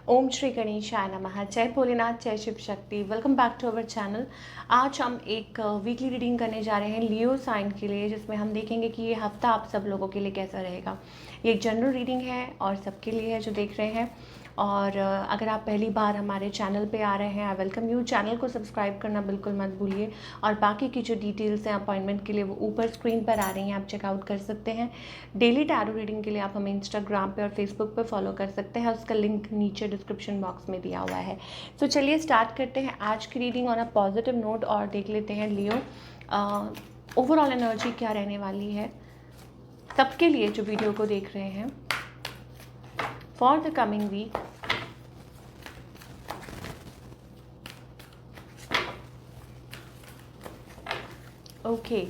ओम श्री गणेशाय नमः। जय भोलेनाथ, जय Shiv Shakti. Welcome back to our channel. आज हम एक वीकली रीडिंग करने जा रहे हैं लियो साइन के लिए, जिसमें हम देखेंगे कि ये हफ्ता आप सब लोगों के लिए कैसा रहेगा। ये एक जनरल रीडिंग है और सबके लिए है जो देख रहे हैं। और अगर आप पहली बार हमारे चैनल पे आ रहे हैं, आई वेलकम यू। चैनल को सब्सक्राइब करना बिल्कुल मत भूलिए। और बाकी की जो डिटेल्स हैं अपॉइंटमेंट के लिए वो ऊपर स्क्रीन पर आ रही हैं, आप चेकआउट कर सकते हैं। डेली टैरो रीडिंग के लिए आप हमें इंस्टाग्राम पे और फेसबुक पे फॉलो कर सकते हैं, उसका लिंक नीचे डिस्क्रिप्शन बॉक्स में दिया हुआ है। तो चलिए स्टार्ट करते हैं आज की reading on a positive note और देख लेते हैं लियो ओवरऑल एनर्जी क्या रहने वाली है सबके लिए जो वीडियो को देख रहे हैं for the coming week. Okay,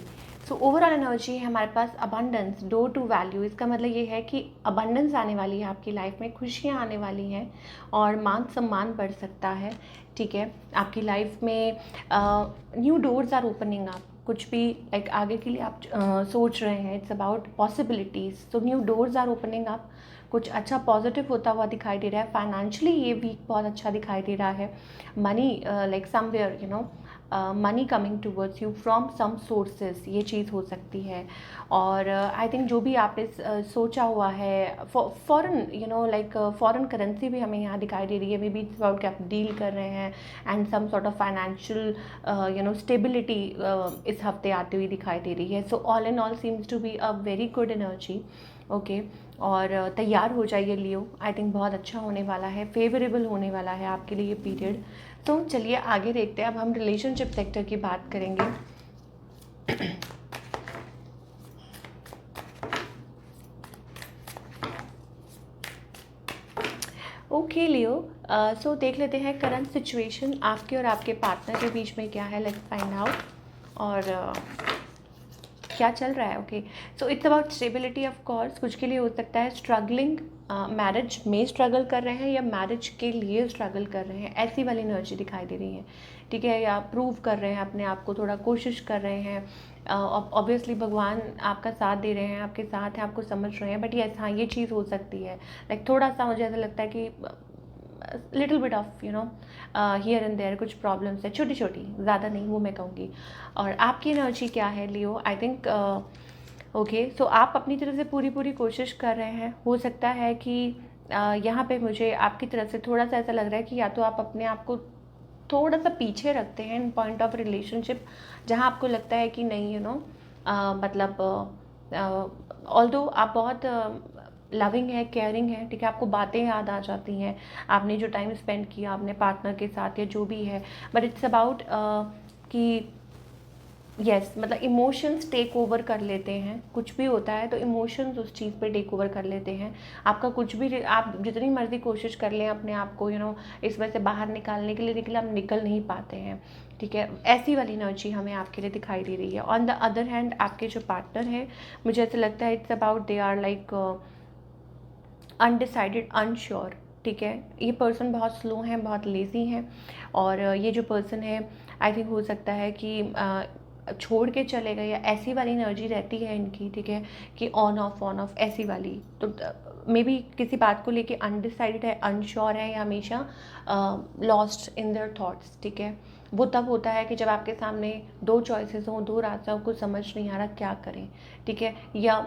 so overall energy है हमारे पास अबंडेंस, डोर टू वैल्यू। इसका मतलब ये है कि अबंडेंस आने वाली है आपकी लाइफ में, खुशियाँ आने वाली हैं और मान सम्मान बढ़ सकता है। ठीक है, आपकी लाइफ में न्यू डोर्स आर ओपनिंग। आप कुछ भी लाइक आगे के लिए आप सोच रहे हैं, इट्स अबाउट पॉसिबिलिटीज़। तो new doors are opening up, कुछ अच्छा पॉजिटिव होता हुआ दिखाई दे रहा है। फाइनेंशियली ये वीक बहुत अच्छा दिखाई दे रहा है। Money like somewhere money coming towards you from some sources, ये चीज़ हो सकती है। और आई थिंक जो भी आपने सोचा हुआ है, फॉरेन लाइक फॉरेन करेंसी भी हमें यहाँ दिखाई दे रही है। मे बी इट्स अबाउट कि आप डील कर रहे हैं and some sort of financial stability इस हफ्ते आती हुई दिखाई दे रही है। So all in all seems to be a very good energy. Okay, और तैयार हो जाइए लियो, आई थिंक बहुत अच्छा होने वाला है, फेवरेबल होने वाला है आपके लिए ये पीरियड। तो चलिए आगे देखते हैं। अब हम रिलेशनशिप सेक्टर की बात करेंगे। ओके लियो, सो देख लेते हैं करंट सिचुएशन आपके और आपके पार्टनर के बीच में क्या है। लेट्स फाइंड आउट और क्या चल रहा है। Okay, so it's about stability of course. कुछ के लिए हो सकता है स्ट्रगलिंग, मैरिज में स्ट्रगल कर रहे हैं या मैरिज के लिए स्ट्रगल कर रहे हैं, ऐसी वाली एनर्जी दिखाई दे रही है। ठीक है, या प्रूव कर रहे हैं अपने आप को, थोड़ा कोशिश कर रहे हैं। ऑब्वियसली भगवान आपका साथ दे रहे हैं, आपके साथ हैं, आपको समझ रहे हैं। बट यस, हाँ, ये चीज़ हो सकती है। लाइक थोड़ा सा मुझे ऐसा लगता है कि little bit of here and there कुछ प्रॉब्लम्स है, छोटी छोटी, ज़्यादा नहीं, वो मैं कहूँगी। और आपकी एनर्जी क्या है लियो? आई थिंक ओके, सो आप अपनी तरफ से पूरी कोशिश कर रहे हैं। हो सकता है कि यहाँ पे मुझे आपकी तरफ से थोड़ा सा ऐसा लग रहा है कि या तो आप अपने आप को थोड़ा सा पीछे रखते हैं इन पॉइंट ऑफ रिलेशनशिप, जहाँ आपको लगता है कि नहीं मतलब ऑल्दो आप बहुत लविंग है, केयरिंग है। ठीक है, आपको बातें याद आ जाती हैं, आपने जो टाइम स्पेंड किया अपने पार्टनर के साथ या जो भी है। बट इट्स अबाउट कि यस, मतलब इमोशंस टेक ओवर कर लेते हैं। कुछ भी होता है तो इमोशंस उस चीज़ पे टेक ओवर कर लेते हैं। आपका कुछ भी, आप जितनी मर्जी कोशिश कर लें अपने आप को इस वजह से बाहर निकालने के लिए, लेकिन आप निकल नहीं पाते हैं। ठीक है, ऐसी वाली एनर्जी हमें आपके लिए दिखाई दे रही है। ऑन द अदर हैंड आपके जो पार्टनर है, मुझे ऐसा लगता है it's about they are like undecided, unsure. ठीक है, ये पर्सन बहुत स्लो हैं, बहुत लेज़ी हैं। और ये जो पर्सन है आई थिंक हो सकता है कि छोड़ के चले गए, या ऐसी वाली एनर्जी रहती है इनकी। ठीक है, कि ऑन ऑफ ऐसी वाली। तो मे बी किसी बात को लेके अनडिसाइडेड है, अनश्योर है, या हमेशा लॉस्ट इन देयर थॉट्स। ठीक है, वो तब होता है कि जब आपके सामने दो चॉइसेस हों, दो रास्ता हो, कुछ समझ नहीं आ रहा क्या करें। ठीक है, या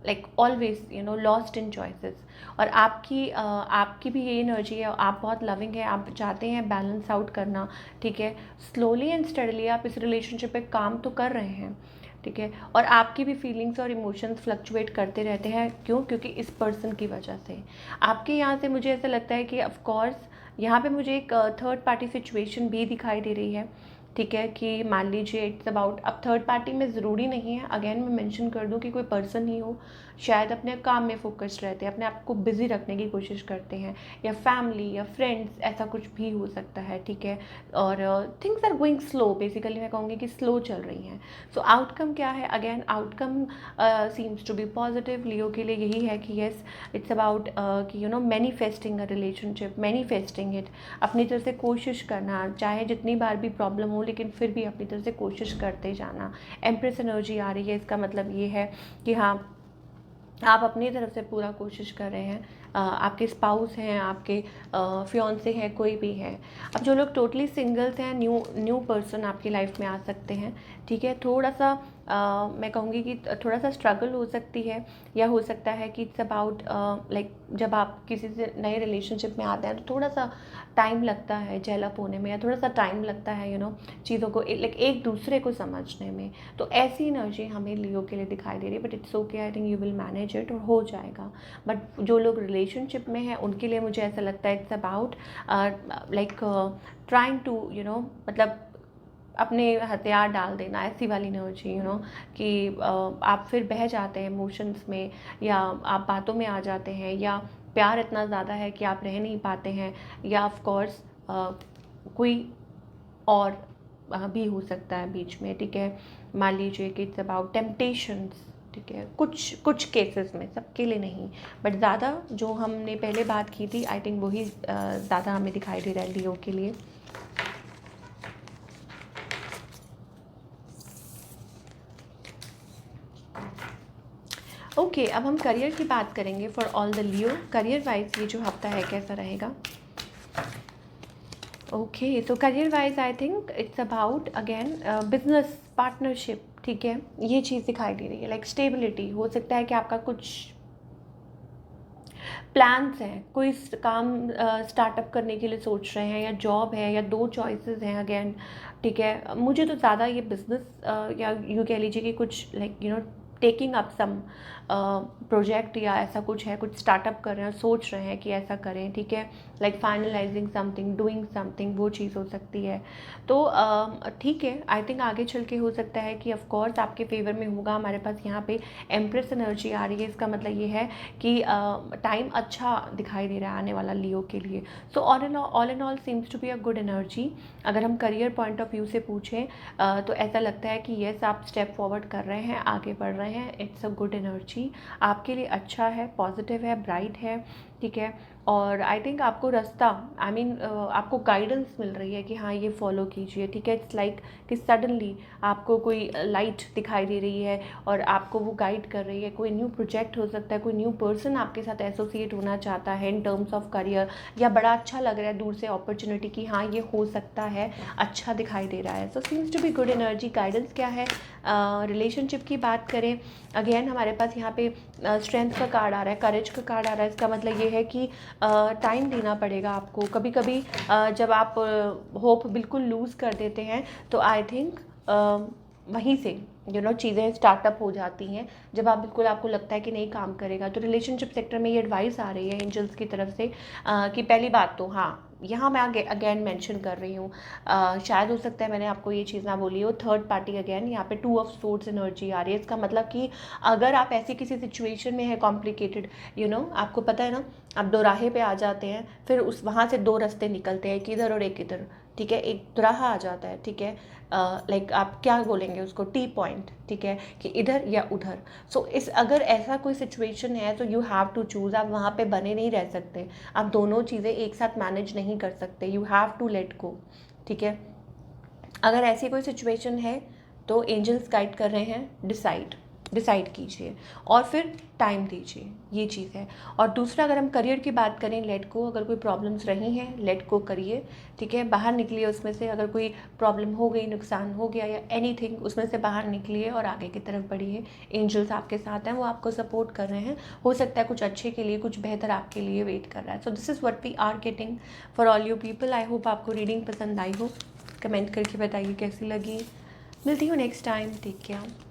like always lost in choices. और आपकी भी ये एनर्जी है, आप बहुत लविंग है, आप चाहते हैं बैलेंस आउट करना। ठीक है, स्लोली एंड स्टडीली आप इस रिलेशनशिप पे काम तो कर रहे हैं। ठीक है, और आपकी भी फीलिंग्स और इमोशंस फ्लक्चुएट करते रहते हैं। क्यों? क्योंकि इस पर्सन की वजह से आपके यहाँ से मुझे ऐसा लगता है कि ऑफकोर्स यहाँ पे मुझे एक थर्ड पार्टी सिचुएशन भी दिखाई दे रही है। ठीक है, कि मान लीजिए इट्स अबाउट, अब थर्ड पार्टी में ज़रूरी नहीं है, अगेन मैं मेंशन कर दूं कि कोई पर्सन ही हो, शायद अपने काम में फोकस्ड रहते हैं, अपने आप को बिजी रखने की कोशिश करते हैं, या फैमिली या फ्रेंड्स, ऐसा कुछ भी हो सकता है। ठीक है, और things are going slow, basically मैं कहूँगी कि स्लो चल रही हैं। सो आउटकम क्या है? Again outcome seems to be positive. Leo के लिए यही है कि येस, इट्स अबाउट कि manifesting a relationship, manifesting it, अपनी तरफ से कोशिश करना, चाहे जितनी बार भी प्रॉब्लम हो, लेकिन फिर भी अपनी तरफ से कोशिश करते जाना। एम्प्रेस एनर्जी आ रही है, इसका मतलब ये है कि हाँ, आप अपनी तरफ से पूरा कोशिश कर रहे हैं आपके स्पाउस हैं, आपके फियांसे हैं, कोई भी है। अब जो लोग टोटली सिंगल्स हैं, न्यू पर्सन आपकी लाइफ में आ सकते हैं, ठीक है। थोड़ा सा मैं कहूँगी कि थोड़ा सा स्ट्रगल हो सकती है, या हो सकता है कि इट्स अबाउट लाइक जब आप किसी से नए रिलेशनशिप में आते हैं तो थोड़ा सा टाइम लगता है जेलअप होने में, या थोड़ा सा टाइम लगता है चीज़ों को लाइक एक दूसरे को समझने में। तो ऐसी एनर्जी हमें लियो के लिए दिखाई दे रही है, but it's okay, I think you will manage it और हो जाएगा। बट जो लोग रिलेशनशिप में हैं उनके लिए मुझे ऐसा लगता है it's about like trying to मतलब अपने हथियार डाल देना, ऐसी वाली एनर्जी कि आप फिर बह जाते हैं इमोशंस में, या आप बातों में आ जाते हैं, या प्यार इतना ज़्यादा है कि आप रह नहीं पाते हैं, या ऑफ कोर्स कोई और भी हो सकता है बीच में, ठीक है। मान लीजिए कि इट्स अबाउट टेम्पटेशंस, ठीक है, कुछ केसेस में, सबके लिए नहीं, बट ज़्यादा जो हमने पहले बात की थी आई थिंक वही ज़्यादा हमें दिखाई दे रहा है लियो के लिए। ओके अब हम करियर की बात करेंगे for all the Leo. Career wise ये जो हफ्ता है कैसा रहेगा? Okay so career wise I think it's about again business partnership, ठीक है। ये चीज़ दिखाई दे रही है, लाइक स्टेबिलिटी। हो सकता है कि आपका कुछ प्लान्स हैं, कोई काम स्टार्टअप करने के लिए सोच रहे हैं, या जॉब है, या दो चॉइसेस हैं अगेन, ठीक है। मुझे तो ज़्यादा ये बिजनेस या यूँ कह लीजिए कि कुछ like taking up some project या ऐसा कुछ है, कुछ स्टार्टअप कर रहे हैं, सोच रहे हैं कि ऐसा करें, ठीक है। Like finalising something, doing something, वो चीज़ हो सकती है। तो ठीक है, आई थिंक आगे चल के हो सकता है कि ऑफ कोर्स आपके फेवर में होगा। हमारे पास यहाँ पे एम्प्रेस एनर्जी आ रही है, इसका मतलब ये है कि टाइम अच्छा दिखाई दे रहा है आने वाला लियो के लिए। So all in all seems to be a good energy. अगर हम करियर पॉइंट ऑफ व्यू से पूछें तो ऐसा लगता है कि येस आप स्टेप फॉरवर्ड कर रहे हैं, आगे बढ़ रहे हैं। इट्स अ गुड एनर्जी, आपके लिए अच्छा है, पॉजिटिव है, ब्राइट है, ठीक है। और आई थिंक आपको रास्ता आपको गाइडेंस मिल रही है कि हाँ ये फॉलो कीजिए, ठीक है। इट्स लाइक कि सडनली आपको कोई लाइट दिखाई दे रही है और आपको वो गाइड कर रही है। कोई न्यू प्रोजेक्ट हो सकता है, कोई न्यू पर्सन आपके साथ एसोसिएट होना चाहता है इन टर्म्स ऑफ करियर, या बड़ा अच्छा लग रहा है दूर से अपॉर्चुनिटी कि हाँ ये हो सकता है, अच्छा दिखाई दे रहा है। So seems to be good energy. Guidance क्या है? रिलेशनशिप की बात करें, अगेन हमारे पास यहाँ पे स्ट्रेंथ का कार्ड आ रहा है, करेज का कार्ड आ रहा है। इसका मतलब ये है कि टाइम देना पड़ेगा आपको। कभी कभी जब आप होप बिल्कुल लूज़ कर देते हैं तो आई थिंक वहीं से चीज़ें स्टार्टअप हो जाती हैं, जब आप बिल्कुल आपको लगता है कि नहीं काम करेगा। तो रिलेशनशिप सेक्टर में ये एडवाइस आ रही है एंजल्स की तरफ से कि पहली बात तो हाँ, यहाँ मैं अगेन मेंशन कर रही हूँ, शायद हो सकता है मैंने आपको ये चीज़ ना बोली हो, थर्ड पार्टी अगेन यहाँ पे 2 ऑफ सोर्ड्स एनर्जी आ रही है। इसका मतलब कि अगर आप ऐसी किसी सिचुएशन में है कॉम्प्लिकेटेड, आपको पता है ना, आप दोराहे पे आ जाते हैं, फिर वहाँ से 2 रास्ते निकलते हैं, एक इधर और एक इधर, ठीक है। एक दोराहा आ जाता है, ठीक है। लाइक आप क्या बोलेंगे उसको, टी पॉइंट, ठीक है, कि इधर या उधर। सो अगर ऐसा कोई सिचुएशन है तो यू हैव टू चूज़। आप वहाँ पे बने नहीं रह सकते, आप दोनों चीज़ें एक साथ मैनेज नहीं कर सकते, you have to let go, ठीक है। अगर ऐसी कोई सिचुएशन है तो एंजल्स गाइड कर रहे हैं, डिसाइड कीजिए और फिर टाइम दीजिए, ये चीज़ है। और दूसरा, अगर हम करियर की बात करें, लेट गो। अगर कोई प्रॉब्लम्स रही हैं, लेट गो करिए, ठीक है, बाहर निकलिए उसमें से। अगर कोई प्रॉब्लम हो गई, नुकसान हो गया या एनीथिंग, उसमें से बाहर निकलिए और आगे की तरफ बढ़िए। एंजल्स आपके साथ हैं, वो आपको सपोर्ट कर रहे हैं। हो सकता है कुछ अच्छे के लिए, कुछ बेहतर आपके लिए वेट कर रहा है। So this is what we are getting for all you people. I hope आपको रीडिंग पसंद आई हो। कमेंट करके बताइए कैसी लगी। मिलती हूँ नेक्स्ट टाइम, टेक केयर।